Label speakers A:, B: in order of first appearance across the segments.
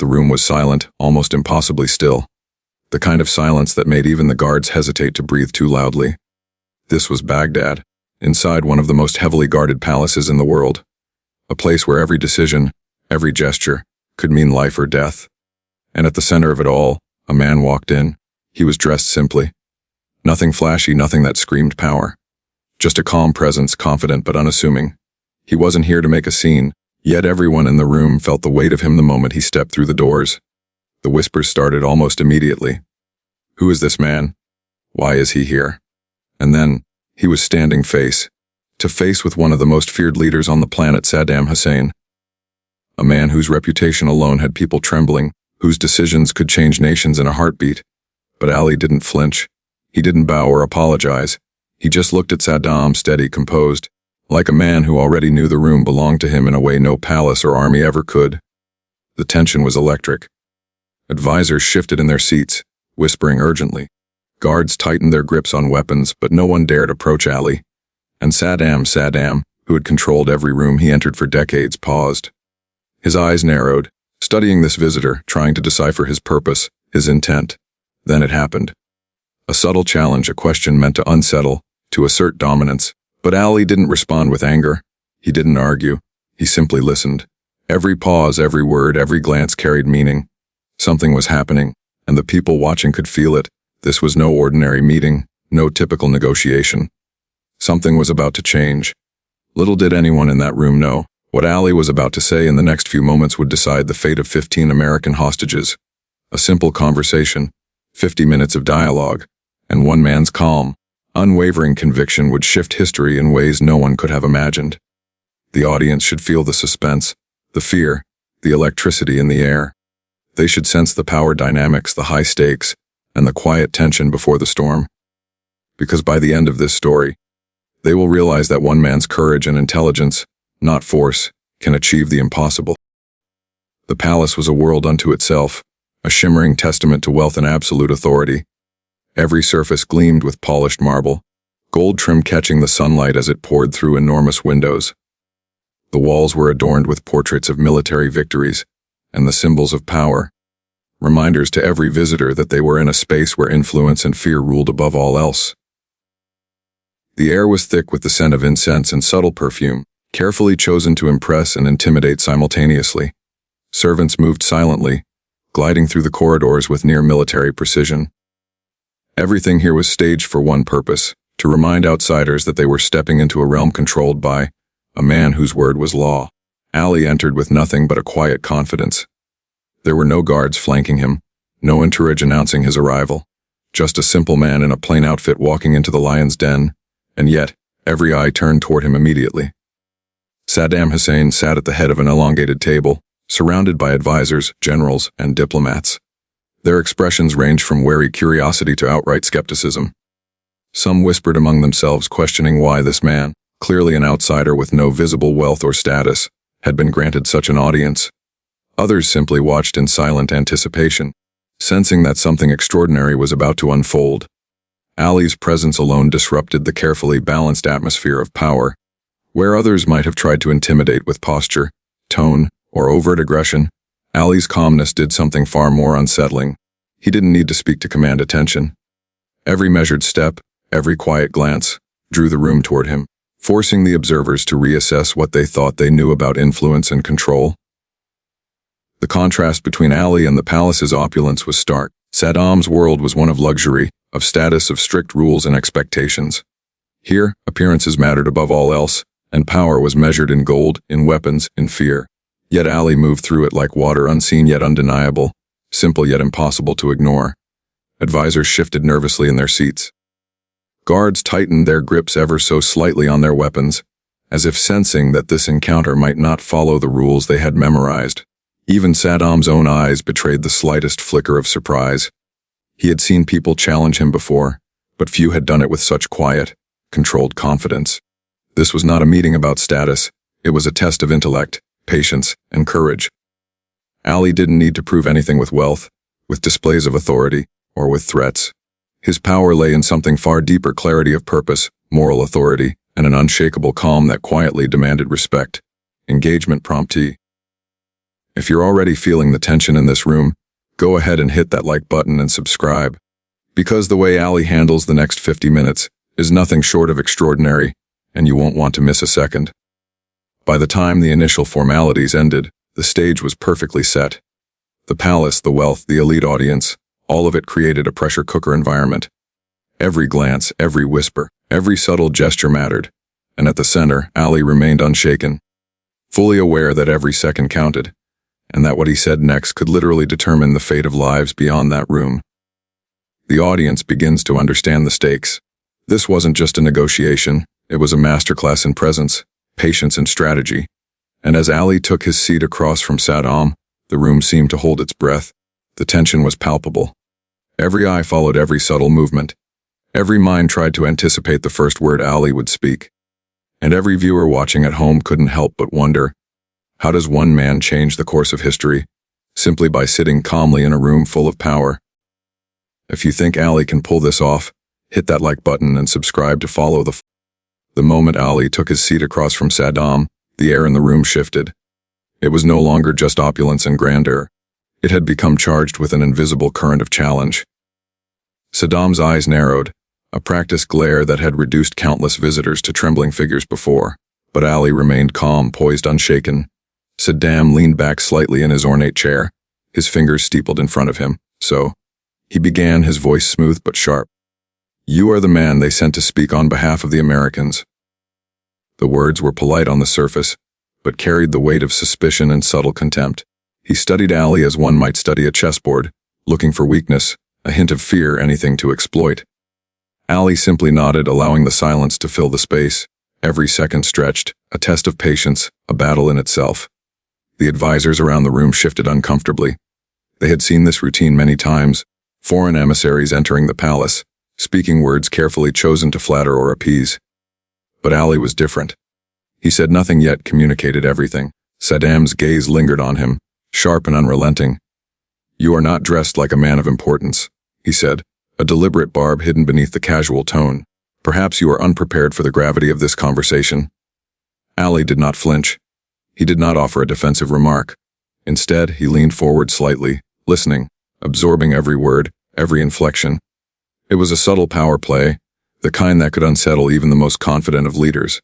A: The room was silent, almost impossibly still. The kind of silence that made even the guards hesitate to breathe too loudly. This was Baghdad, inside one of the most heavily guarded palaces in the world. A place where every decision, every gesture, could mean life or death. And at the center of it all, a man walked in. He was dressed simply. Nothing flashy, nothing that screamed power. Just a calm presence, confident but unassuming. He wasn't here to make a scene, yet everyone in the room felt the weight of him the moment he stepped through the doors. The whispers started almost immediately. Who is this man? Why is he here? And then, he was standing face to face with one of the most feared leaders on the planet, Saddam Hussein. A man whose reputation alone had people trembling, whose decisions could change nations in a heartbeat. But Ali didn't flinch. He didn't bow or apologize. He just looked at Saddam, steady, composed, like a man who already knew the room belonged to him in a way no palace or army ever could. The tension was electric. Advisors shifted in their seats, whispering urgently. Guards tightened their grips on weapons, but no one dared approach Ali. And Saddam, who had controlled every room he entered for decades, paused. His eyes narrowed, studying this visitor, trying to decipher his purpose, his intent. Then it happened. A subtle challenge, a question meant to unsettle, to assert dominance. But Ali didn't respond with anger. He didn't argue. He simply listened. Every pause, every word, every glance carried meaning. Something was happening, and the people watching could feel it. This was no ordinary meeting, no typical negotiation. Something was about to change. Little did anyone in that room know, what Ali was about to say in the next few moments would decide the fate of 15 American hostages. A simple conversation, 50 minutes of dialogue, and one man's calm, unwavering conviction would shift history in ways no one could have imagined. The audience should feel the suspense, the fear, the electricity in the air. They should sense the power dynamics, the high stakes, and the quiet tension before the storm. Because by the end of this story, they will realize that one man's courage and intelligence, not force, can achieve the impossible. The palace was a world unto itself, a shimmering testament to wealth and absolute authority. Every surface gleamed with polished marble, gold trim catching the sunlight as it poured through enormous windows. The walls were adorned with portraits of military victories and the symbols of power, reminders to every visitor that they were in a space where influence and fear ruled above all else. The air was thick with the scent of incense and subtle perfume, carefully chosen to impress and intimidate simultaneously. Servants moved silently, gliding through the corridors with near-military precision. Everything here was staged for one purpose, to remind outsiders that they were stepping into a realm controlled by a man whose word was law. Ali entered with nothing but a quiet confidence. There were no guards flanking him, no entourage announcing his arrival, just a simple man in a plain outfit walking into the lion's den, and yet, every eye turned toward him immediately. Saddam Hussein sat at the head of an elongated table, surrounded by advisors, generals, and diplomats. Their expressions ranged from wary curiosity to outright skepticism. Some whispered among themselves, questioning why this man, clearly an outsider with no visible wealth or status, had been granted such an audience. Others simply watched in silent anticipation, sensing that something extraordinary was about to unfold. Ali's presence alone disrupted the carefully balanced atmosphere of power. Where others might have tried to intimidate with posture, tone, or overt aggression, Ali's calmness did something far more unsettling. He didn't need to speak to command attention. Every measured step, every quiet glance, drew the room toward him, forcing the observers to reassess what they thought they knew about influence and control. The contrast between Ali and the palace's opulence was stark. Saddam's world was one of luxury, of status, of strict rules and expectations. Here, appearances mattered above all else, and power was measured in gold, in weapons, in fear. Yet Ali moved through it like water, unseen yet undeniable, simple yet impossible to ignore. Advisors shifted nervously in their seats. Guards tightened their grips ever so slightly on their weapons, as if sensing that this encounter might not follow the rules they had memorized. Even Saddam's own eyes betrayed the slightest flicker of surprise. He had seen people challenge him before, but few had done it with such quiet, controlled confidence. This was not a meeting about status. It was a test of intellect, patience, and courage. Ali didn't need to prove anything with wealth, with displays of authority, or with threats. His power lay in something far deeper: clarity of purpose, moral authority, and an unshakable calm that quietly demanded respect. Engagement promptee. If you're already feeling the tension in this room, go ahead and hit that like button and subscribe. Because the way Ali handles the next 50 minutes is nothing short of extraordinary, and you won't want to miss a second. By the time the initial formalities ended, the stage was perfectly set. The palace, the wealth, the elite audience, all of it created a pressure cooker environment. Every glance, every whisper, every subtle gesture mattered, and at the center, Ali remained unshaken, fully aware that every second counted, and that what he said next could literally determine the fate of lives beyond that room. The audience begins to understand the stakes. This wasn't just a negotiation, it was a masterclass in presence, patience, and strategy. And as Ali took his seat across from Saddam, the room seemed to hold its breath. The tension was palpable. Every eye followed every subtle movement. Every mind tried to anticipate the first word Ali would speak. And every viewer watching at home couldn't help but wonder, how does one man change the course of history? Simply by sitting calmly in a room full of power. If you think Ali can pull this off, hit that like button and subscribe to follow the moment Ali took his seat across from Saddam, the air in the room shifted. It was no longer just opulence and grandeur. It had become charged with an invisible current of challenge. Saddam's eyes narrowed, a practiced glare that had reduced countless visitors to trembling figures before. But Ali remained calm, poised, unshaken. Saddam leaned back slightly in his ornate chair, his fingers steepled in front of him. So, he began, his voice smooth but sharp. "You are the man they sent to speak on behalf of the Americans." The words were polite on the surface, but carried the weight of suspicion and subtle contempt. He studied Ali as one might study a chessboard, looking for weakness, a hint of fear, anything to exploit. Ali simply nodded, allowing the silence to fill the space. Every second stretched, a test of patience, a battle in itself. The advisors around the room shifted uncomfortably. They had seen this routine many times, foreign emissaries entering the palace, speaking words carefully chosen to flatter or appease. But Ali was different. He said nothing yet communicated everything. Saddam's gaze lingered on him, sharp and unrelenting. "You are not dressed like a man of importance," he said, a deliberate barb hidden beneath the casual tone. "Perhaps you are unprepared for the gravity of this conversation." Ali did not flinch. He did not offer a defensive remark. Instead, he leaned forward slightly, listening, absorbing every word, every inflection. It was a subtle power play, the kind that could unsettle even the most confident of leaders.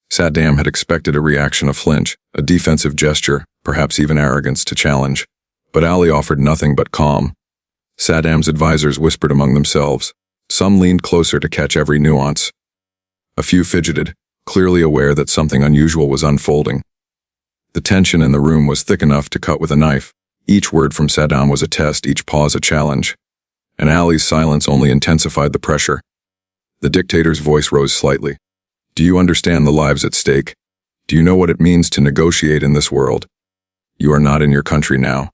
A: Saddam had expected a reaction, a flinch, a defensive gesture, perhaps even arrogance to challenge. But Ali offered nothing but calm. Saddam's advisors whispered among themselves. Some leaned closer to catch every nuance. A few fidgeted, clearly aware that something unusual was unfolding. The tension in the room was thick enough to cut with a knife. Each word from Saddam was a test, each pause a challenge. And Ali's silence only intensified the pressure. The dictator's voice rose slightly. "Do you understand the lives at stake? Do you know what it means to negotiate in this world? You are not in your country now.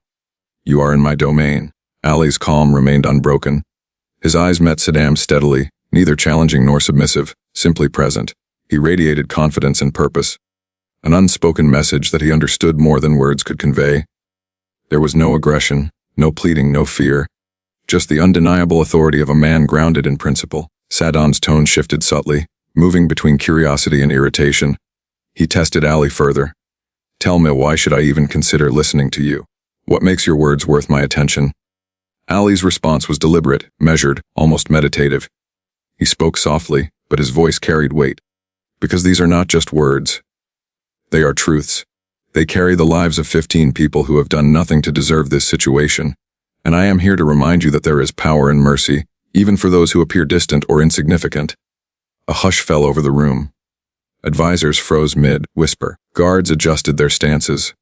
A: You are in my domain." Ali's calm remained unbroken. His eyes met Saddam's steadily, neither challenging nor submissive, simply present. He radiated confidence and purpose, an unspoken message that he understood more than words could convey. There was no aggression, no pleading, no fear, just the undeniable authority of a man grounded in principle. Saddam's tone shifted subtly, moving between curiosity and irritation. He tested Ali further. "Tell me, why should I even consider listening to you? What makes your words worth my attention?" Ali's response was deliberate, measured, almost meditative. He spoke softly, but his voice carried weight. "Because these are not just words. They are truths. They carry the lives of 15 people who have done nothing to deserve this situation. And I am here to remind you that there is power in mercy, even for those who appear distant or insignificant." A hush fell over the room. Advisors froze mid-whisper. Guards adjusted their stances.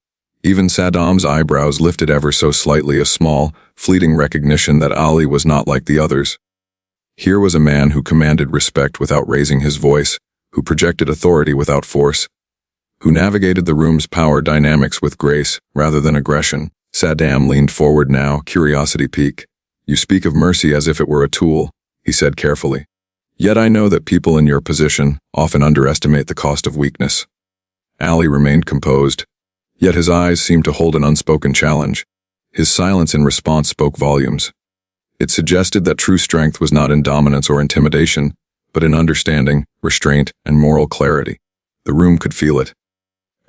A: Even Saddam's eyebrows lifted ever so slightly, a small, fleeting recognition that Ali was not like the others. Here was a man who commanded respect without raising his voice, who projected authority without force, who navigated the room's power dynamics with grace rather than aggression. Saddam leaned forward now, curiosity piqued. "You speak of mercy as if it were a tool," he said carefully. "Yet I know that people in your position often underestimate the cost of weakness." Ali remained composed, yet his eyes seemed to hold an unspoken challenge. His silence in response spoke volumes. It suggested that true strength was not in dominance or intimidation, but in understanding, restraint, and moral clarity. The room could feel it.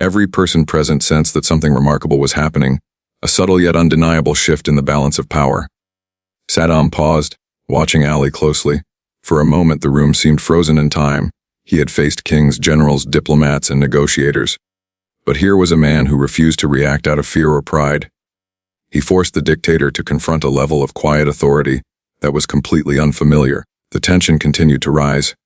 A: Every person present sensed that something remarkable was happening, a subtle yet undeniable shift in the balance of power. Saddam paused, watching Ali closely. For a moment the room seemed frozen in time. He had faced kings, generals, diplomats, and negotiators. But here was a man who refused to react out of fear or pride. He forced the dictator to confront a level of quiet authority that was completely unfamiliar. The tension continued to rise.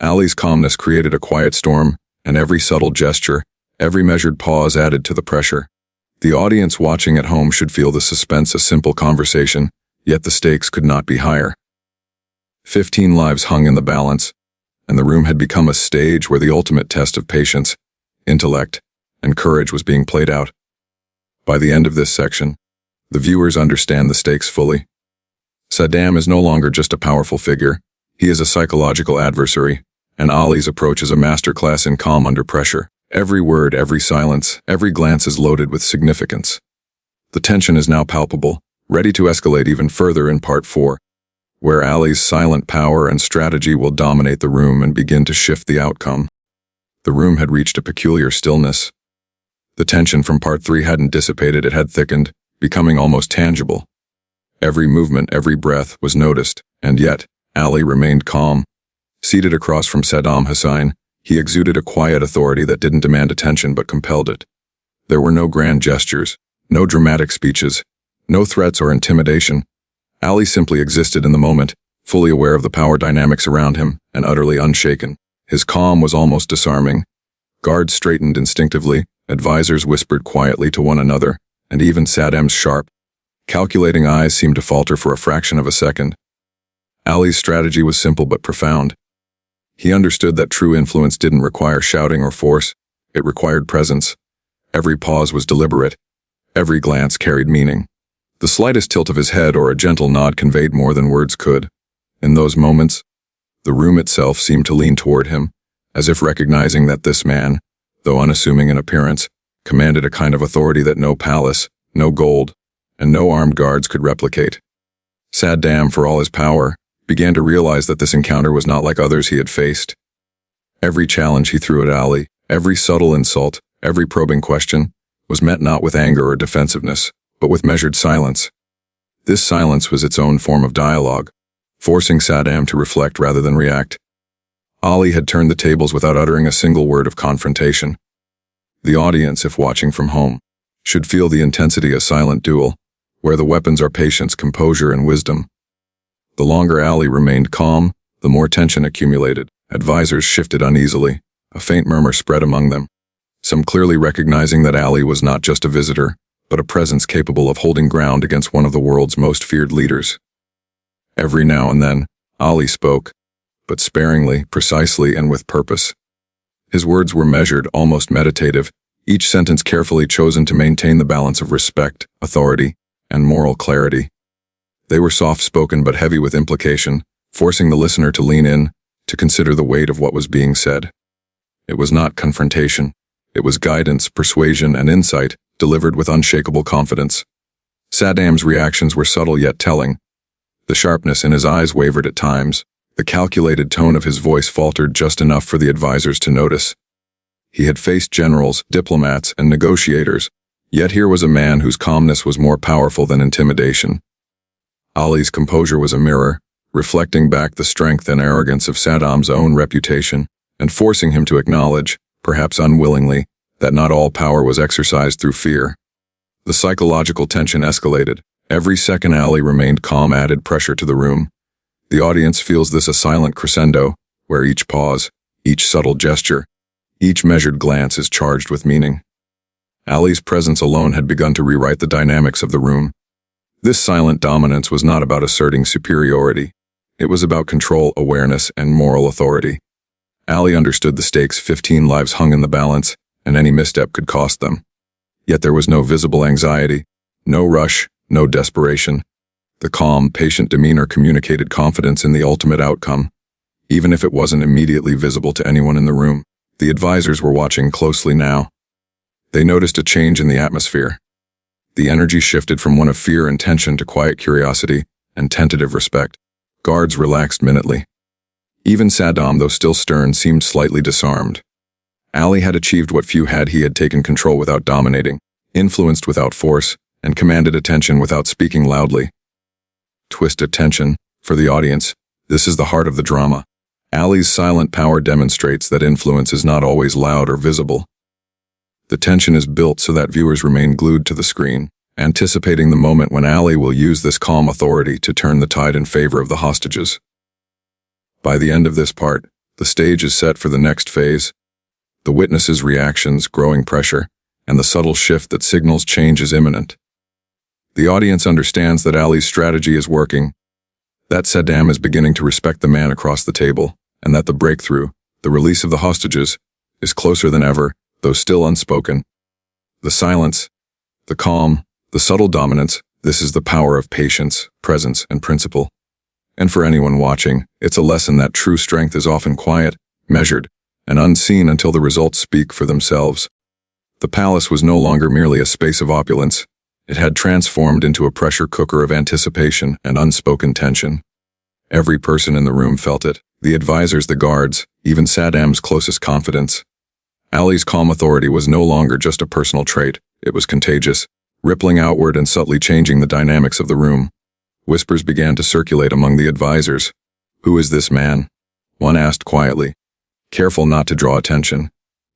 A: Ali's calmness created a quiet storm, and every subtle gesture, every measured pause added to the pressure. The audience watching at home should feel the suspense, a simple conversation, yet the stakes could not be higher. 15 lives hung in the balance, and the room had become a stage where the ultimate test of patience, intellect, and courage was being played out. By the end of this section, the viewers understand the stakes fully. Saddam is no longer just a powerful figure, he is a psychological adversary, and Ali's approach is a masterclass in calm under pressure. Every word, every silence, every glance is loaded with significance. The tension is now palpable, ready to escalate even further in Part 4, where Ali's silent power and strategy will dominate the room and begin to shift the outcome. The room had reached a peculiar stillness. The tension from Part 3 hadn't dissipated, it had thickened, becoming almost tangible. Every movement, every breath was noticed, and yet, Ali remained calm. Seated across from Saddam Hussein, he exuded a quiet authority that didn't demand attention but compelled it. There were no grand gestures, no dramatic speeches, no threats or intimidation. Ali simply existed in the moment, fully aware of the power dynamics around him, and utterly unshaken. His calm was almost disarming. Guards straightened instinctively, advisors whispered quietly to one another, and even Saddam's sharp, calculating eyes seemed to falter for a fraction of a second. Ali's strategy was simple but profound. He understood that true influence didn't require shouting or force, it required presence. Every pause was deliberate, every glance carried meaning. The slightest tilt of his head or a gentle nod conveyed more than words could. In those moments, the room itself seemed to lean toward him, as if recognizing that this man, though unassuming in appearance, commanded a kind of authority that no palace, no gold, and no armed guards could replicate. Saddam, for all his power, began to realize that this encounter was not like others he had faced. Every challenge he threw at Ali, every subtle insult, every probing question, was met not with anger or defensiveness, but with measured silence. This silence was its own form of dialogue, forcing Saddam to reflect rather than react. Ali had turned the tables without uttering a single word of confrontation. The audience, if watching from home, should feel the intensity of a silent duel, where the weapons are patience, composure, and wisdom. The longer Ali remained calm, the more tension accumulated. Advisors shifted uneasily. A faint murmur spread among them, some clearly recognizing that Ali was not just a visitor, but a presence capable of holding ground against one of the world's most feared leaders. Every now and then, Ali spoke, but sparingly, precisely, and with purpose. His words were measured, almost meditative, each sentence carefully chosen to maintain the balance of respect, authority, and moral clarity. They were soft-spoken but heavy with implication, forcing the listener to lean in, to consider the weight of what was being said. It was not confrontation. It was guidance, persuasion, and insight, delivered with unshakable confidence. Saddam's reactions were subtle yet telling. The sharpness in his eyes wavered at times. The calculated tone of his voice faltered just enough for the advisors to notice. He had faced generals, diplomats, and negotiators, yet here was a man whose calmness was more powerful than intimidation. Ali's composure was a mirror, reflecting back the strength and arrogance of Saddam's own reputation, and forcing him to acknowledge, perhaps unwillingly, that not all power was exercised through fear. The psychological tension escalated. Every second Ali remained calm added pressure to the room. The audience feels this a silent crescendo, where each pause, each subtle gesture, each measured glance is charged with meaning. Ali's presence alone had begun to rewrite the dynamics of the room. This silent dominance was not about asserting superiority. It was about control, awareness, and moral authority. Ali understood the stakes. 15 lives hung in the balance, and any misstep could cost them. Yet there was no visible anxiety, no rush, no desperation. The calm, patient demeanor communicated confidence in the ultimate outcome, even if it wasn't immediately visible to anyone in the room. The advisors were watching closely now. They noticed a change in the atmosphere. The energy shifted from one of fear and tension to quiet curiosity and tentative respect. Guards relaxed minutely. Even Saddam, though still stern, seemed slightly disarmed. Ali had achieved what few had. He had taken control without dominating, influenced without force, and commanded attention without speaking loudly. Twist attention. For the audience, this is the heart of the drama. Ali's silent power demonstrates that influence is not always loud or visible. The tension is built so that viewers remain glued to the screen, anticipating the moment when Ali will use this calm authority to turn the tide in favor of the hostages. By the end of this part, the stage is set for the next phase. The witnesses' reactions, growing pressure, and the subtle shift that signals change is imminent. The audience understands that Ali's strategy is working, that Saddam is beginning to respect the man across the table, and that the breakthrough, the release of the hostages, is closer than ever, though still unspoken. The silence, the calm, the subtle dominance, this is the power of patience, presence, and principle. And for anyone watching, it's a lesson that true strength is often quiet, measured, and unseen until the results speak for themselves. The palace was no longer merely a space of opulence. It had transformed into a pressure cooker of anticipation and unspoken tension. Every person in the room felt it, the advisors, the guards, even Saddam's closest confidants. Ali's calm authority was no longer just a personal trait, it was contagious, rippling outward and subtly changing the dynamics of the room. Whispers began to circulate among the advisors. "Who is this man?" one asked quietly, careful not to draw attention.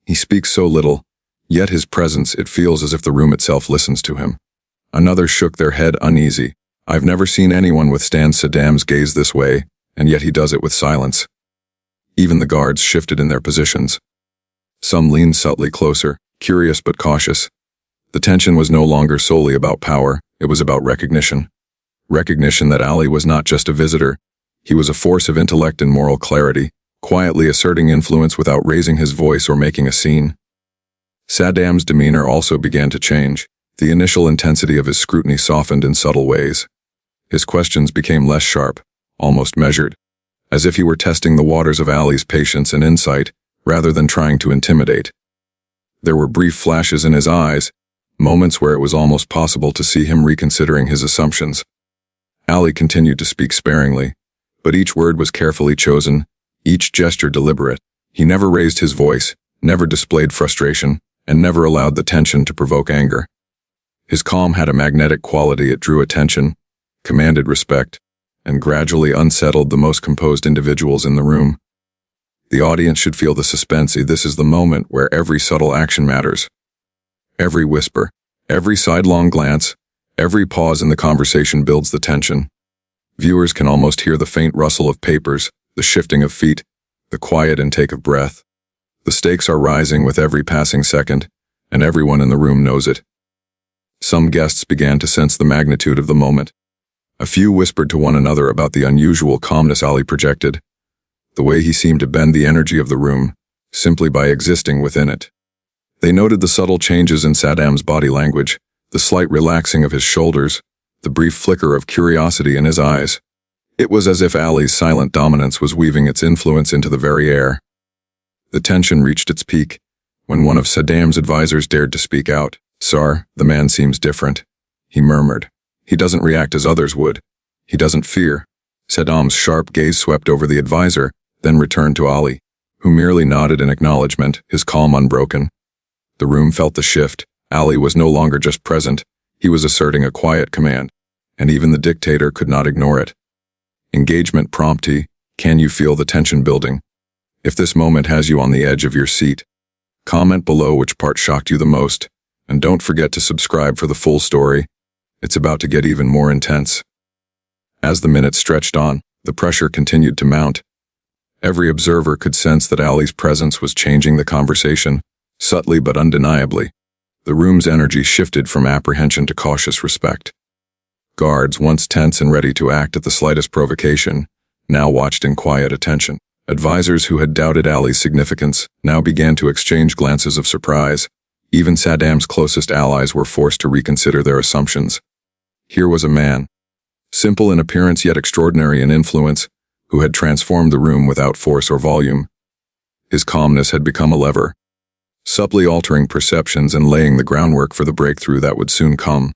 A: "He speaks so little, yet his presence, it feels as if the room itself listens to him." Another shook their head uneasy. "I've never seen anyone withstand Saddam's gaze this way, and yet he does it with silence." Even the guards shifted in their positions. Some leaned subtly closer, curious but cautious. The tension was no longer solely about power, it was about recognition. Recognition that Ali was not just a visitor, he was a force of intellect and moral clarity, quietly asserting influence without raising his voice or making a scene. Saddam's demeanor also began to change. The initial intensity of his scrutiny softened in subtle ways. His questions became less sharp, almost measured, as if he were testing the waters of Ali's patience and insight, rather than trying to intimidate. There were brief flashes in his eyes, moments where it was almost possible to see him reconsidering his assumptions. Ali continued to speak sparingly, but each word was carefully chosen, each gesture deliberate. He never raised his voice, never displayed frustration, and never allowed the tension to provoke anger. His calm had a magnetic quality. It drew attention, commanded respect, and gradually unsettled the most composed individuals in the room. The audience should feel the suspense. This is the moment where every subtle action matters. Every whisper, every sidelong glance, every pause in the conversation builds the tension. Viewers can almost hear the faint rustle of papers, the shifting of feet, the quiet intake of breath. The stakes are rising with every passing second, and everyone in the room knows it. Some guests began to sense the magnitude of the moment. A few whispered to one another about the unusual calmness Ali projected, the way he seemed to bend the energy of the room, simply by existing within it. They noted the subtle changes in Saddam's body language, the slight relaxing of his shoulders, the brief flicker of curiosity in his eyes. It was as if Ali's silent dominance was weaving its influence into the very air. The tension reached its peak when one of Saddam's advisors dared to speak out. "Sir, the man seems different," he murmured. "He doesn't react as others would. He doesn't fear." Saddam's sharp gaze swept over the advisor, then returned to Ali, who merely nodded in acknowledgement, his calm unbroken. The room felt the shift. Ali was no longer just present, he was asserting a quiet command, and even the dictator could not ignore it. Engagement promptly. Can you feel the tension building? If this moment has you on the edge of your seat, comment below which part shocked you the most. And don't forget to subscribe for the full story. It's about to get even more intense. As the minutes stretched on, the pressure continued to mount. Every observer could sense that Ali's presence was changing the conversation, subtly but undeniably. The room's energy shifted from apprehension to cautious respect. Guards, once tense and ready to act at the slightest provocation, now watched in quiet attention. Advisors who had doubted Ali's significance now began to exchange glances of surprise. Even Saddam's closest allies were forced to reconsider their assumptions. Here was a man, simple in appearance yet extraordinary in influence, who had transformed the room without force or volume. His calmness had become a lever, subtly altering perceptions and laying the groundwork for the breakthrough that would soon come.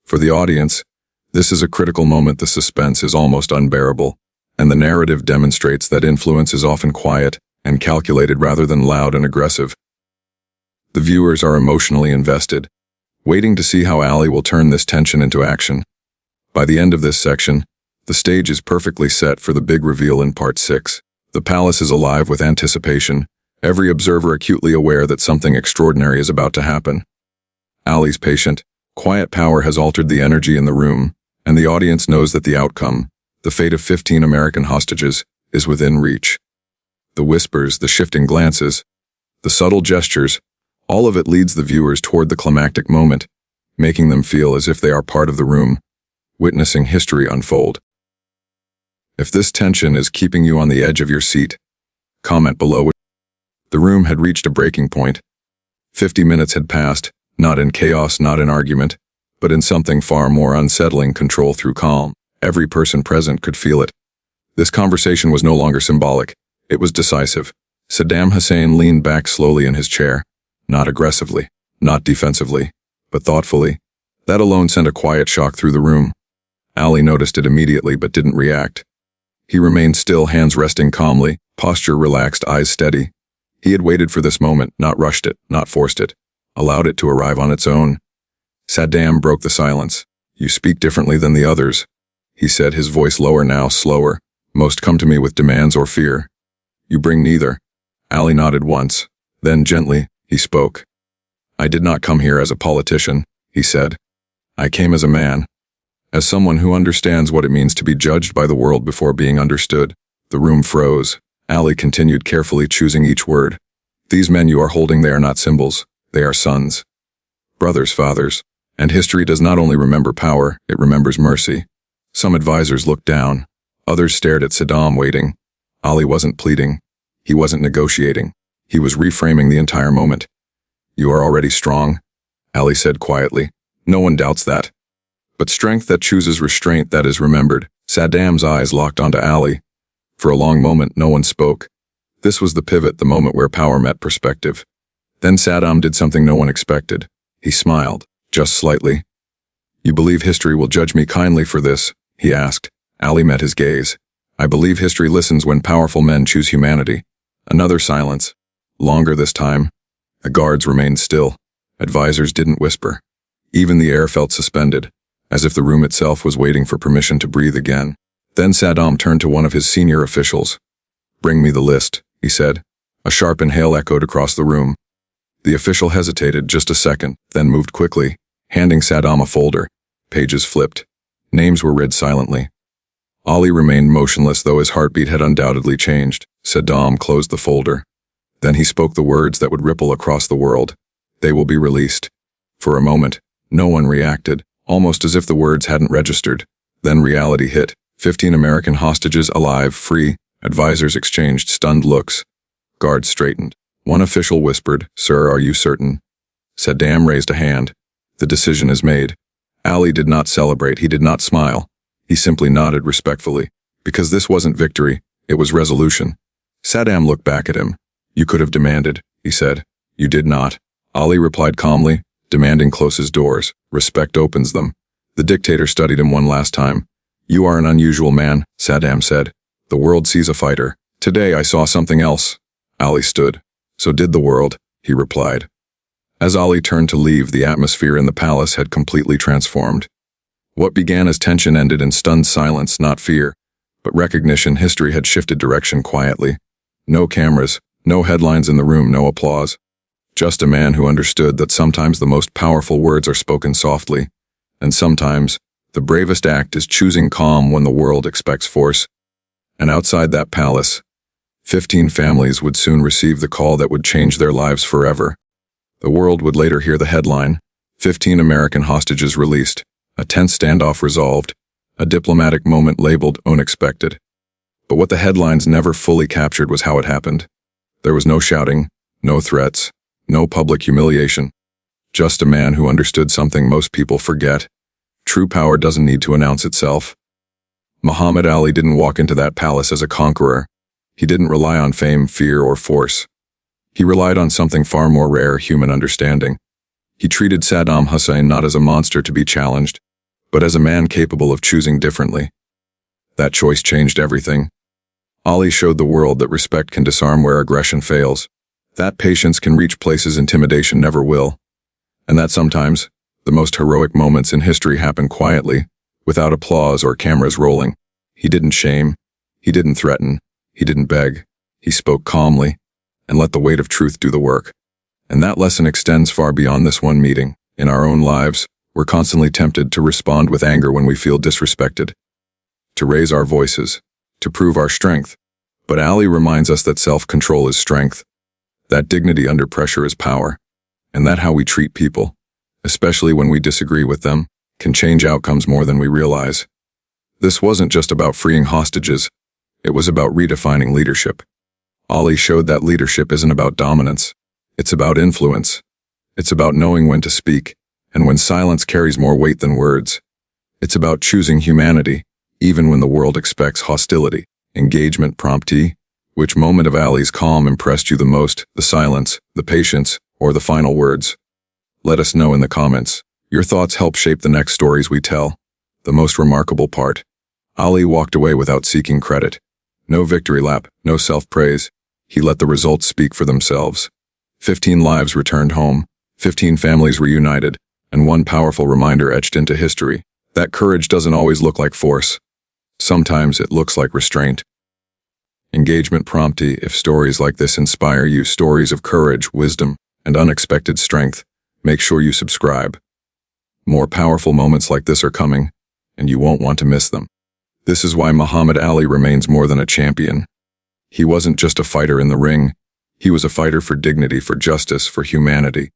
A: For the audience, this is a critical moment. The suspense is almost unbearable, and the narrative demonstrates that influence is often quiet and calculated rather than loud and aggressive. The viewers are emotionally invested, waiting to see how Ali will turn this tension into action. By the end of this section, the stage is perfectly set for the big reveal in Part 6. The palace is alive with anticipation, every observer acutely aware that something extraordinary is about to happen. Ali's patient, quiet power has altered the energy in the room, and the audience knows that the outcome, the fate of 15 American hostages, is within reach. The whispers, the shifting glances, the subtle gestures, all of it leads the viewers toward the climactic moment, making them feel as if they are part of the room, witnessing history unfold. If this tension is keeping you on the edge of your seat, comment below. The room had reached a breaking point. 50 minutes had passed, not in chaos, not in argument, but in something far more unsettling: control through calm. Every person present could feel it. This conversation was no longer symbolic, it was decisive. Saddam Hussein leaned back slowly in his chair, not aggressively, not defensively, but thoughtfully. That alone sent a quiet shock through the room. Ali noticed it immediately but didn't react. He remained still, hands resting calmly, posture relaxed, eyes steady. He had waited for this moment, not rushed it, not forced it, allowed it to arrive on its own. Saddam broke the silence. "You speak differently than the others," he said, his voice lower now, slower. "Most come to me with demands or fear. You bring neither." Ali nodded once. Then gently, he spoke. "I did not come here as a politician," he said. "I came as a man. As someone who understands what it means to be judged by the world before being understood." The room froze. Ali continued, carefully choosing each word. "These men you are holding, they are not symbols. They are sons. Brothers, fathers. And history does not only remember power, it remembers mercy." Some advisors looked down. Others stared at Saddam, waiting. Ali wasn't pleading. He wasn't negotiating. He was reframing the entire moment. "You are already strong," Ali said quietly. "No one doubts that. But strength that chooses restraint, that is remembered." Saddam's eyes locked onto Ali. For a long moment, no one spoke. This was the pivot, the moment where power met perspective. Then Saddam did something no one expected. He smiled, just slightly. "You believe history will judge me kindly for this?" he asked. Ali met his gaze. "I believe history listens when powerful men choose humanity." Another silence. Longer this time. The guards remained still. Advisors didn't whisper. Even the air felt suspended, as if the room itself was waiting for permission to breathe again. Then Saddam turned to one of his senior officials. "Bring me the list," he said. A sharp inhale echoed across the room. The official hesitated just a second, then moved quickly, handing Saddam a folder. Pages flipped. Names were read silently. Ali remained motionless, though his heartbeat had undoubtedly changed. Saddam closed the folder. Then he spoke the words that would ripple across the world. "They will be released." For a moment, no one reacted, almost as if the words hadn't registered. Then reality hit. 15 American hostages alive, free. Advisors exchanged stunned looks. Guards straightened. One official whispered, "Sir, are you certain?" Saddam raised a hand. "The decision is made." Ali did not celebrate, he did not smile. He simply nodded respectfully. Because this wasn't victory, it was resolution. Saddam looked back at him. "You could have demanded," he said. "You did not." Ali replied calmly, "Demanding closes doors. Respect opens them." The dictator studied him one last time. "You are an unusual man," Saddam said. "The world sees a fighter. Today I saw something else." Ali stood. "So did the world," he replied. As Ali turned to leave, the atmosphere in the palace had completely transformed. What began as tension ended in stunned silence, not fear, but recognition. History had shifted direction quietly. No cameras, no headlines in the room, no applause. Just a man who understood that sometimes the most powerful words are spoken softly, and sometimes the bravest act is choosing calm when the world expects force. And outside that palace, 15 families would soon receive the call that would change their lives forever. The world would later hear the headline, 15 American hostages released, a tense standoff resolved, a diplomatic moment labeled unexpected. But what the headlines never fully captured was how it happened. There was no shouting, no threats, no public humiliation. Just a man who understood something most people forget. True power doesn't need to announce itself. Muhammad Ali didn't walk into that palace as a conqueror. He didn't rely on fame, fear, or force. He relied on something far more rare, human understanding. He treated Saddam Hussein not as a monster to be challenged, but as a man capable of choosing differently. That choice changed everything. Ali showed the world that respect can disarm where aggression fails, that patience can reach places intimidation never will, and that sometimes The most heroic moments in history happen quietly, without applause or cameras rolling. He didn't shame, he didn't threaten, he didn't beg. He spoke calmly and let the weight of truth do the work. And that lesson extends far beyond this one meeting. In our own lives, we're constantly tempted to respond with anger when we feel disrespected, to raise our voices, to prove our strength. But Ali reminds us that self-control is strength, that dignity under pressure is power, and that how we treat people, especially when we disagree with them, can change outcomes more than we realize. This wasn't just about freeing hostages, it was about redefining leadership. Ali showed that leadership isn't about dominance, it's about influence. It's about knowing when to speak, and when silence carries more weight than words. It's about choosing humanity, even when the world expects hostility. Engagement promptee. Which moment of Ali's calm impressed you the most, the silence, the patience, or the final words? Let us know in the comments. Your thoughts help shape the next stories we tell. The most remarkable part. Ali walked away without seeking credit. No victory lap, no self-praise. He let the results speak for themselves. 15 lives returned home, 15 families reunited, and one powerful reminder etched into history. That courage doesn't always look like force. Sometimes it looks like restraint. Engagement promptee. If stories like this inspire you, stories of courage, wisdom, and unexpected strength, make sure you subscribe. More powerful moments like this are coming, and you won't want to miss them. This is why Muhammad Ali remains more than a champion. He wasn't just a fighter in the ring. He was a fighter for dignity, for justice, for humanity.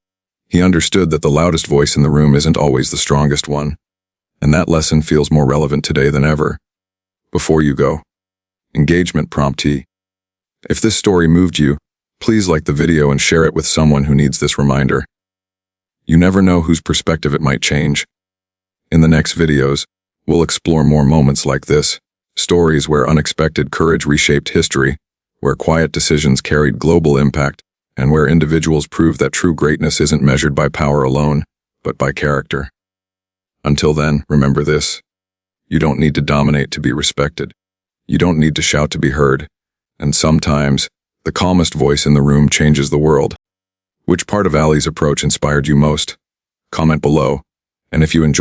A: He understood that the loudest voice in the room isn't always the strongest one. And that lesson feels more relevant today than ever. Before you go, engagement promptee. If this story moved you, please like the video and share it with someone who needs this reminder. You never know whose perspective it might change. In the next videos, we'll explore more moments like this, stories where unexpected courage reshaped history, where quiet decisions carried global impact, and where individuals prove that true greatness isn't measured by power alone, but by character. Until then, remember this. You don't need to dominate to be respected. You don't need to shout to be heard. And sometimes, the calmest voice in the room changes the world. Which part of Ali's approach inspired you most? Comment below. And if you enjoyed